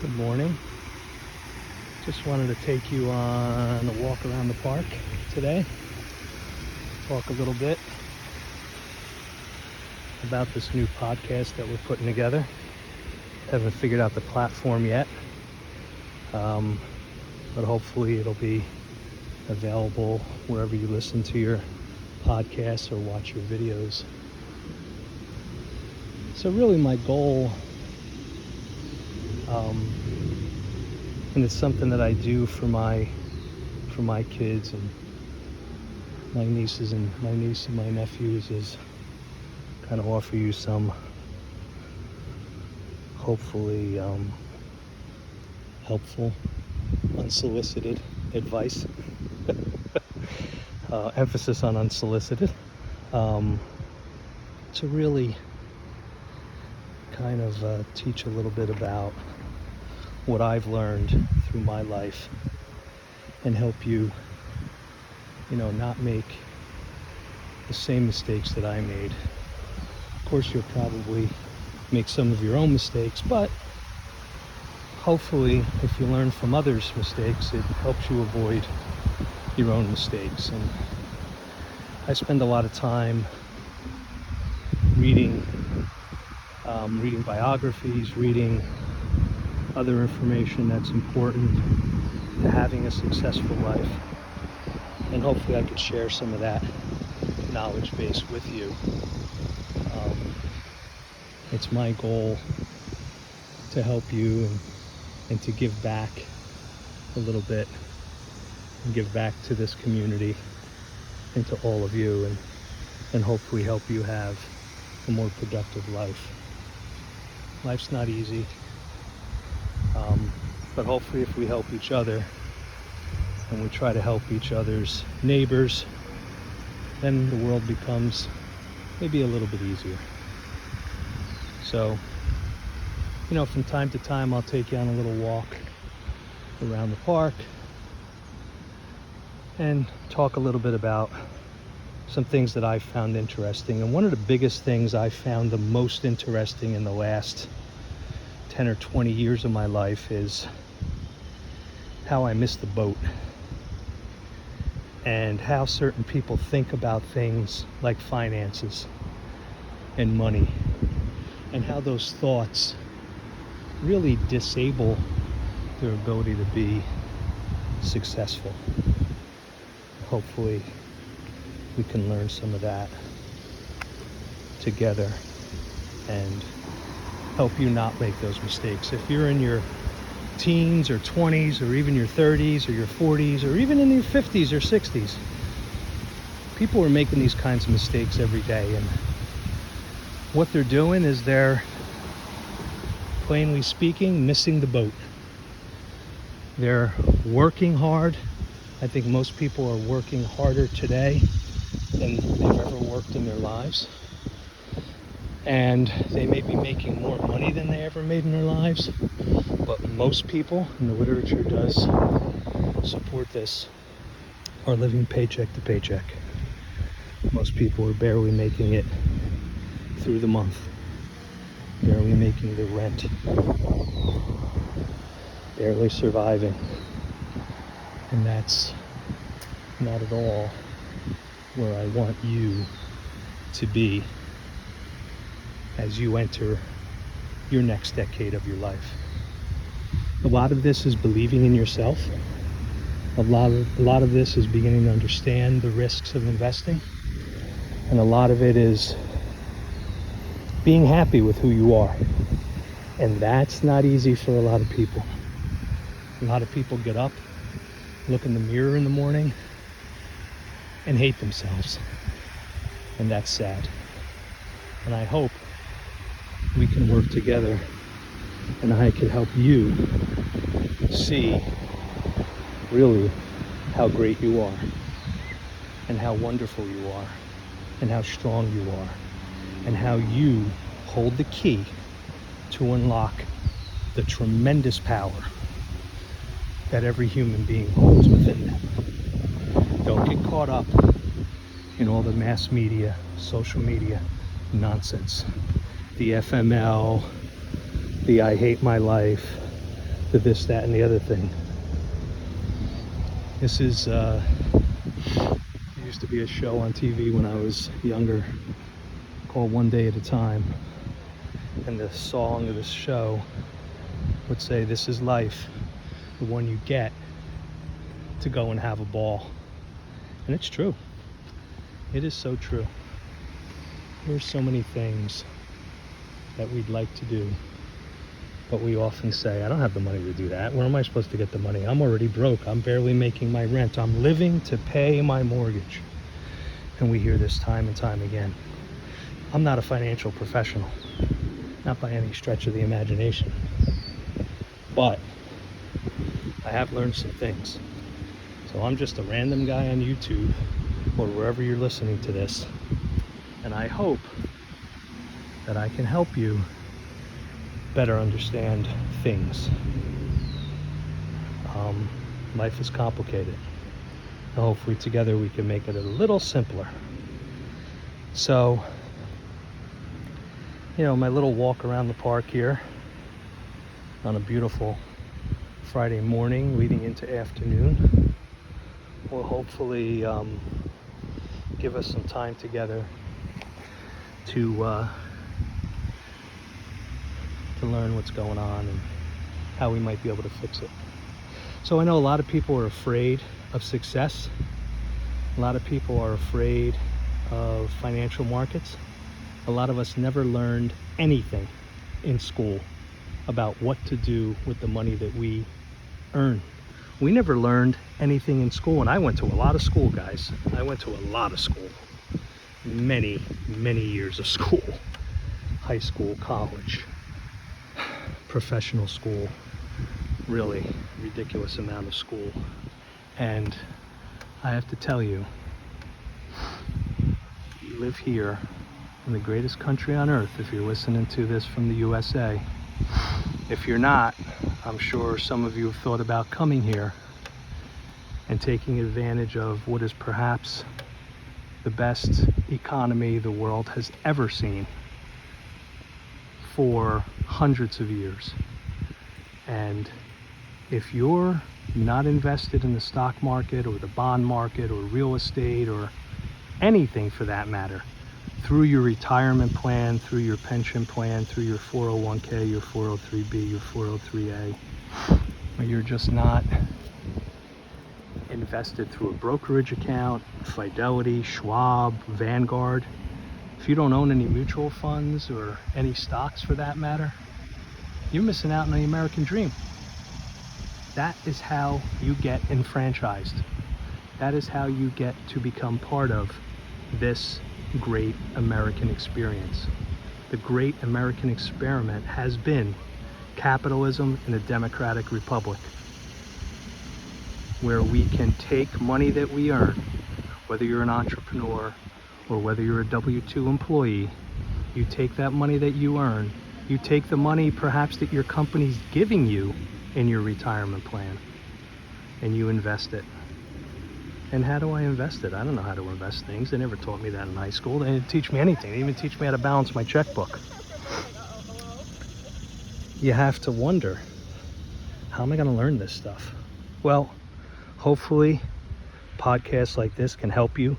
Good morning. Just wanted to take you on a walk around the park today. Talk a little bit about this new podcast that we're putting together. Haven't figured out the platform yet, but hopefully it'll be available wherever you listen to your podcasts or watch your videos. So really my goal, and it's something that I do for my kids and my niece and my nephews, is kind of offer you some hopefully helpful, unsolicited advice. Emphasis on unsolicited, to really kind of teach a little bit about what I've learned through my life and help you, not make the same mistakes that I made. Of course, you'll probably make some of your own mistakes, but hopefully if you learn from others' mistakes, it helps you avoid your own mistakes. And I spend a lot of time reading biographies, reading other information that's important to having a successful life. And hopefully I could share some of that knowledge base with you. It's my goal to help you and to give back a little bit, and give back to this community and to all of you, and hopefully help you have a more productive life. Life's not easy, but hopefully if we help each other and we try to help each other's neighbors, then the world becomes maybe a little bit easier. So, from time to time I'll take you on a little walk around the park and talk a little bit about some things that I found interesting. And one of the biggest things I found the most interesting in the last 10 or 20 years of my life is how I missed the boat, and how certain people think about things like finances and money, and how those thoughts really disable their ability to be successful. Hopefully we can learn some of that together and help you not make those mistakes. If you're in your teens or 20s or even your 30s or your 40s or even in your 50s or 60s, people are making these kinds of mistakes every day, and what they're doing is they're, plainly speaking, missing the boat. They're working hard. I think most people are working harder today than they've ever worked in their lives. And they may be making more money than they ever made in their lives. But most people, and the literature does support this, are living paycheck to paycheck. Most people are barely making it through the month, barely making the rent, barely surviving. And that's not at all where I want you to be as you enter your next decade of your life. A lot of this is believing in yourself. A lot of this is beginning to understand the risks of investing. And a lot of it is being happy with who you are. And that's not easy for a lot of people. A lot of people get up, look in the mirror in the morning, and hate themselves. And that's sad. And I hope we can work together and I can help you see really how great you are, and how wonderful you are, and how strong you are, and how you hold the key to unlock the tremendous power that every human being holds within them. Don't get caught up in all the mass media, social media nonsense. The FML, the I hate my life, to this, that, and the other thing. This is, there used to be a show on TV when I was younger called One Day at a Time. And the song of this show would say, "This is life, the one you get to go and have a ball." And it's true. It is so true. There's so many things that we'd like to do, but we often say, "I don't have the money to do that. Where am I supposed to get the money? I'm already broke. I'm barely making my rent. I'm living to pay my mortgage." And we hear this time and time again. I'm not a financial professional, not by any stretch of the imagination, but I have learned some things. So I'm just a random guy on YouTube or wherever you're listening to this, and I hope that I can help you better understand things. Life is complicated, and hopefully together we can make it a little simpler. So, my little walk around the park here on a beautiful Friday morning leading into afternoon will hopefully give us some time together to learn what's going on and how we might be able to fix it. So I know a lot of people are afraid of success. A lot of people are afraid of financial markets. A lot of us never learned anything in school about what to do with the money that we earn. We never learned anything in school, and I went to a lot of school, guys. I went to a lot of school. Many, many years of school. High school, college, professional school, really ridiculous amount of school. And I have to tell you, you live here in the greatest country on earth, if you're listening to this from the USA. If you're not, I'm sure some of you have thought about coming here and taking advantage of what is perhaps the best economy the world has ever seen for hundreds of years. And if you're not invested in the stock market or the bond market or real estate or anything for that matter, through your retirement plan, through your pension plan, through your 401k, your 403b, your 403a, or you're just not invested through a brokerage account, Fidelity, Schwab, Vanguard, if you don't own any mutual funds or any stocks for that matter, you're missing out on the American dream. That is how you get enfranchised. That is how you get to become part of this great American experience. The great American experiment has been capitalism in a democratic republic, where we can take money that we earn, whether you're an entrepreneur or whether you're a W-2 employee, you take that money that you earn, you take the money perhaps that your company's giving you in your retirement plan, and you invest it. And how do I invest it? I don't know how to invest things. They never taught me that in high school. They didn't teach me anything. They didn't even teach me how to balance my checkbook. You have to wonder, how am I going to learn this stuff? Well, hopefully podcasts like this can help you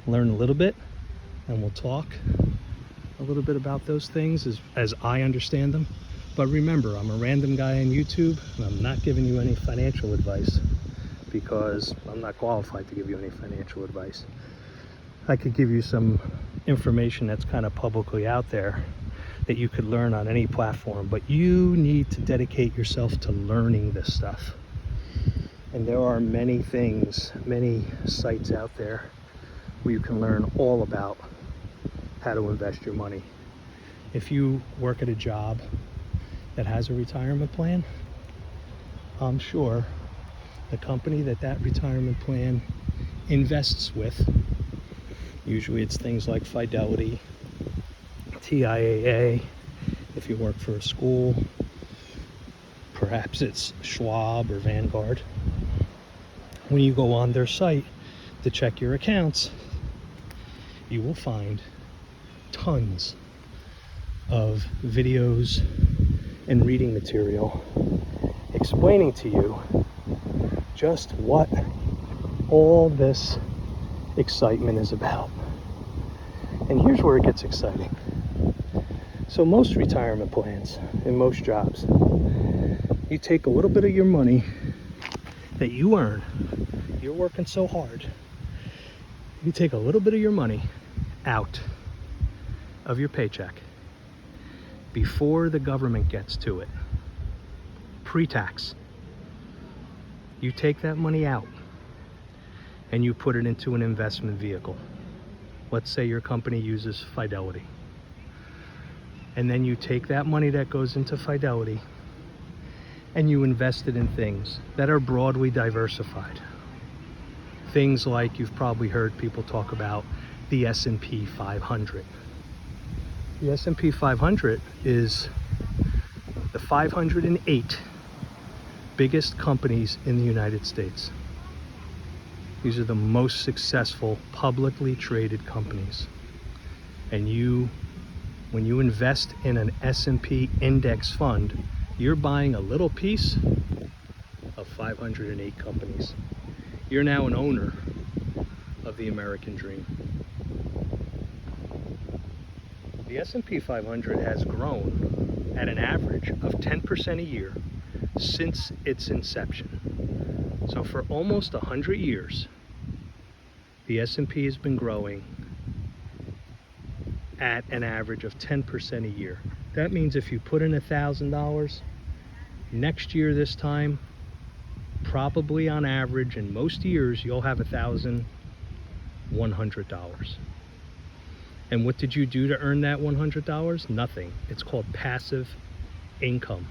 learn a little bit, and we'll talk a little bit about those things as I understand them. But remember, I'm a random guy on YouTube, and I'm not giving you any financial advice, because I'm not qualified to give you any financial advice. I could give you some information that's kind of publicly out there that you could learn on any platform, but you need to dedicate yourself to learning this stuff. And there are many things, many sites out there where you can learn all about how to invest your money. If you work at a job that has a retirement plan, I'm sure the company that retirement plan invests with, usually it's things like Fidelity, TIAA. If you work for a school, perhaps it's Schwab or Vanguard. When you go on their site to check your accounts, you will find tons of videos and reading material explaining to you just what all this excitement is about. And here's where it gets exciting. So most retirement plans and most jobs, you take a little bit of your money that you earn. You're working so hard. You take a little bit of your money out of your paycheck before the government gets to it. Pre-tax. You take that money out and you put it into an investment vehicle. Let's say your company uses Fidelity. And then you take that money that goes into Fidelity and you invest it in things that are broadly diversified. Things like you've probably heard people talk about the S&P 500. The S&P 500 is the 508 biggest companies in the United States. These are the most successful publicly traded companies. And when you invest in an S&P index fund, you're buying a little piece of 508 companies. You're now an owner of the American dream. The S&P 500 has grown at an average of 10% a year since its inception. So for almost 100 years, the S&P has been growing at an average of 10% a year. That means if you put in $1,000, next year this time, probably on average in most years, you'll have $1,100. And what did you do to earn that $100? Nothing. It's called passive income.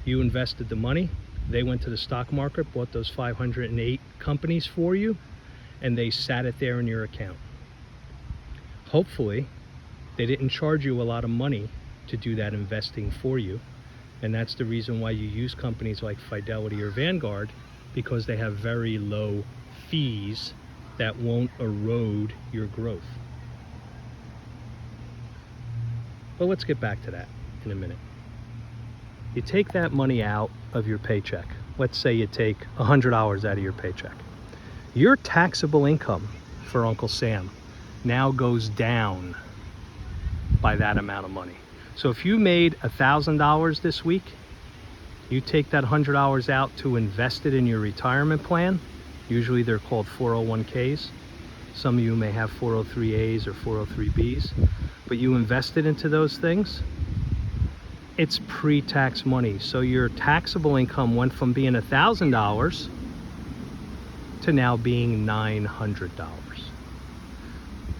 You invested the money, they went to the stock market, bought those 508 companies for you, and they sat it there in your account. Hopefully, they didn't charge you a lot of money to do that investing for you. And that's the reason why you use companies like Fidelity or Vanguard, because they have very low fees that won't erode your growth. But let's get back to that in a minute. You take that money out of your paycheck. Let's say you take $100 out of your paycheck. Your taxable income for Uncle Sam now goes down by that amount of money. So if you made $1,000 this week, you take that $100 out to invest it in your retirement plan. Usually they're called 401ks. Some of you may have 403as or 403bs, but you invest it into those things. It's pre-tax money. So your taxable income went from being $1,000 to now being $900.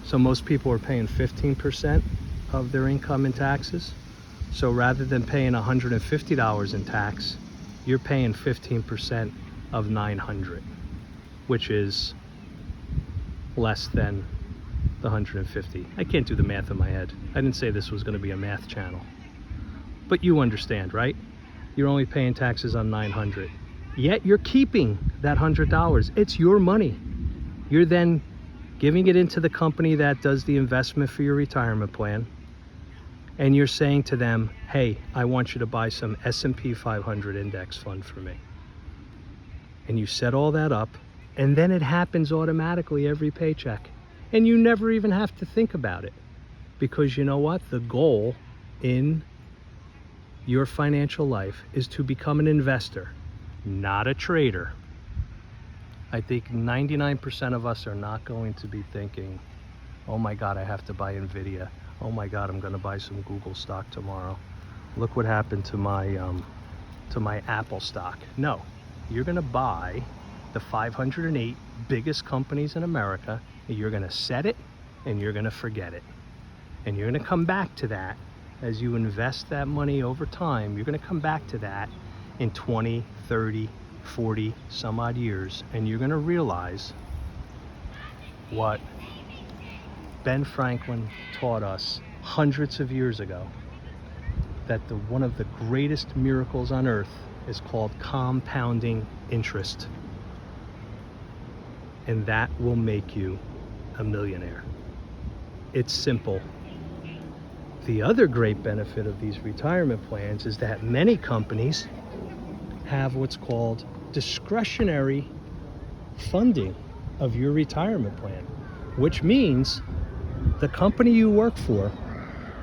So most people are paying 15% of their income in taxes. So rather than paying $150 in tax, you're paying 15% of $900, which is less than the $150. I can't do the math in my head. I didn't say this was going to be a math channel. But you understand, right? You're only paying taxes on $900. Yet you're keeping that $100. It's your money. You're then giving it into the company that does the investment for your retirement plan. And you're saying to them, hey, I want you to buy some S&P 500 index fund for me. And you set all that up, and then it happens automatically every paycheck. And you never even have to think about it. Because you know what? The goal in your financial life is to become an investor, not a trader. I think 99% of us are not going to be thinking, oh my God, I have to buy Nvidia. Oh my God, I'm going to buy some Google stock tomorrow. Look what happened to my Apple stock. No, you're going to buy the 508 biggest companies in America. You're going to set it and you're going to forget it. And you're going to come back to that as you invest that money over time. You're going to come back to that in 20, 30, 40 some odd years. And you're going to realize what Ben Franklin taught us hundreds of years ago, that one of the greatest miracles on earth is called compounding interest. And that will make you a millionaire. It's simple. The other great benefit of these retirement plans is that many companies have what's called discretionary funding of your retirement plan, which means the company you work for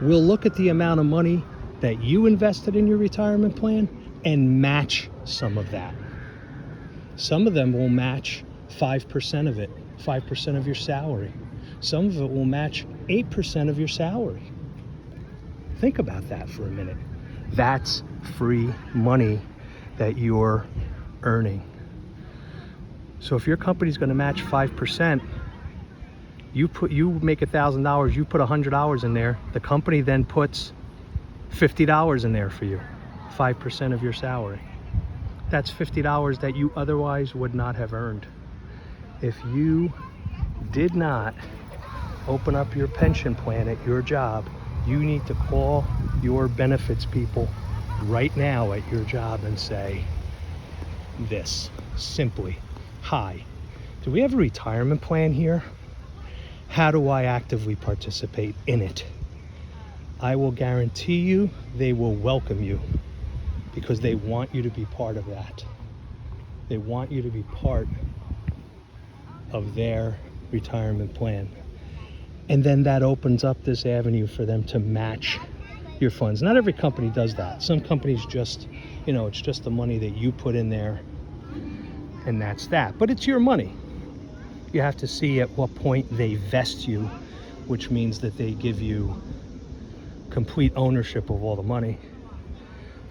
will look at the amount of money that you invested in your retirement plan and match some of that. Some of them will match 5% of it, 5% of your salary. Some of it will match 8% of your salary. Think about that for a minute. That's free money that you're earning. So if your company's going to match 5%, you make $1,000, you put $100 in there, the company then puts $50 in there for you, 5% of your salary. That's $50 that you otherwise would not have earned. If you did not open up your pension plan at your job, you need to call your benefits people right now at your job and say this simply: hi, do we have a retirement plan here? How do I actively participate in it? I will guarantee you they will welcome you, because they want you to be part of that. They want you to be part of their retirement plan. And then that opens up this avenue for them to match your funds. Not every company does that. Some companies just, it's just the money that you put in there and that's that. But it's your money. You have to see at what point they vest you, which means that they give you complete ownership of all the money.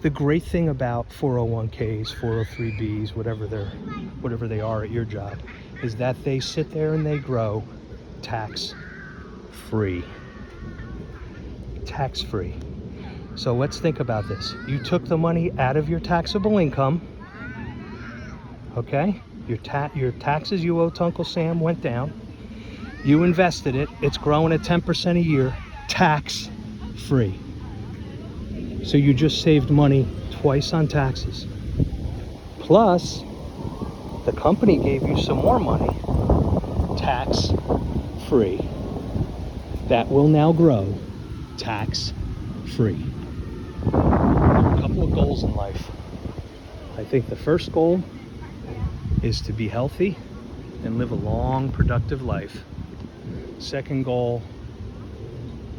The great thing about 401ks, 403bs, whatever they are at your job, is that they sit there and they grow tax-free. Tax-free. So let's think about this. You took the money out of your taxable income, okay? Your taxes you owe to Uncle Sam went down. You invested it. It's growing at 10% a year, tax-free. So you just saved money twice on taxes. Plus, the company gave you some more money, tax-free. That will now grow tax-free. A couple of goals in life. I think the first goal is to be healthy and live a long, productive life. Second goal,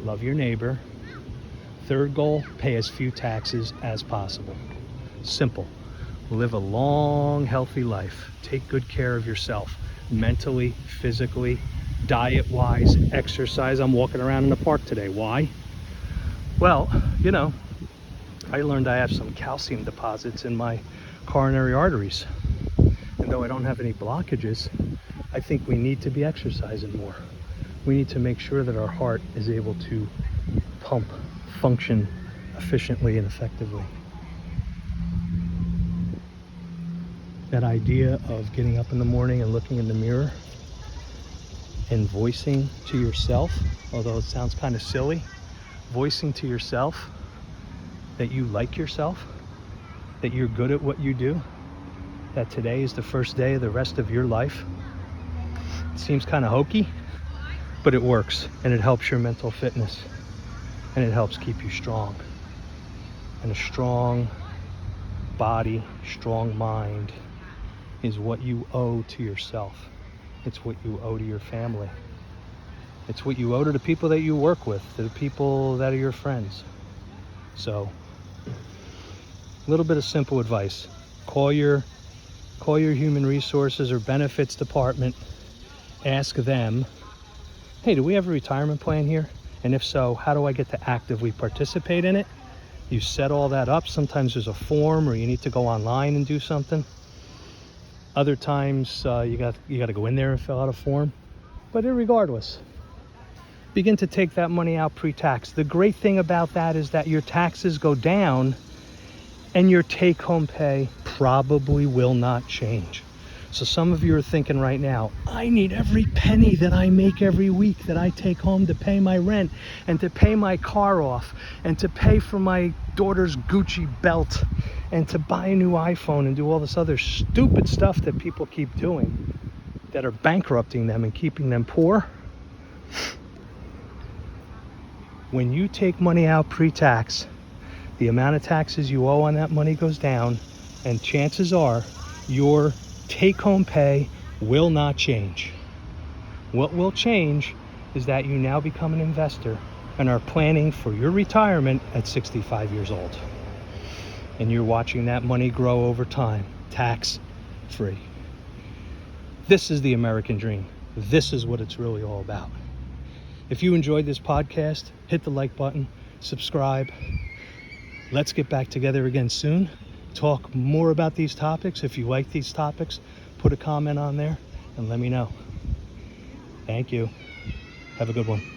love your neighbor. Third goal, pay as few taxes as possible. Simple. Live a long, healthy life. Take good care of yourself, mentally, physically, diet-wise, exercise. I'm walking around in the park today. Why? Well, I learned I have some calcium deposits in my coronary arteries. And though I don't have any blockages, I think we need to be exercising more. We need to make sure that our heart is able to function efficiently and effectively. That idea of getting up in the morning and looking in the mirror and voicing to yourself, although it sounds kind of silly, voicing to yourself that you like yourself, that you're good at what you do, that today is the first day of the rest of your life. It seems kind of hokey, but it works, and it helps your mental fitness, and it helps keep you strong. And a strong body, strong mind is what you owe to yourself. It's what you owe to your family. It's what you owe to the people that you work with, to the people that are your friends. So, a little bit of simple advice. Call your human resources or benefits department. Ask them, hey, do we have a retirement plan here? And if so, how do I get to actively participate in it? You set all that up. Sometimes there's a form, or you need to go online and do something. Other times you got to go in there and fill out a form. But irregardless, begin to take that money out pre-tax. The great thing about that is that your taxes go down and your take-home pay probably will not change. So some of you are thinking right now, I need every penny that I make every week that I take home to pay my rent and to pay my car off and to pay for my daughter's Gucci belt and to buy a new iPhone and do all this other stupid stuff that people keep doing that are bankrupting them and keeping them poor. When you take money out pre-tax, the amount of taxes you owe on that money goes down, And chances are your take-home pay will not change. What will change is that you now become an investor and are planning for your retirement at 65 years old. And you're watching that money grow over time, tax-free. This is the American dream. This is what it's really all about. If you enjoyed this podcast, hit the like button, subscribe. Let's get back together again soon. Talk more about these topics. If you like these topics, put a comment on there and let me know. Thank you. Have a good one.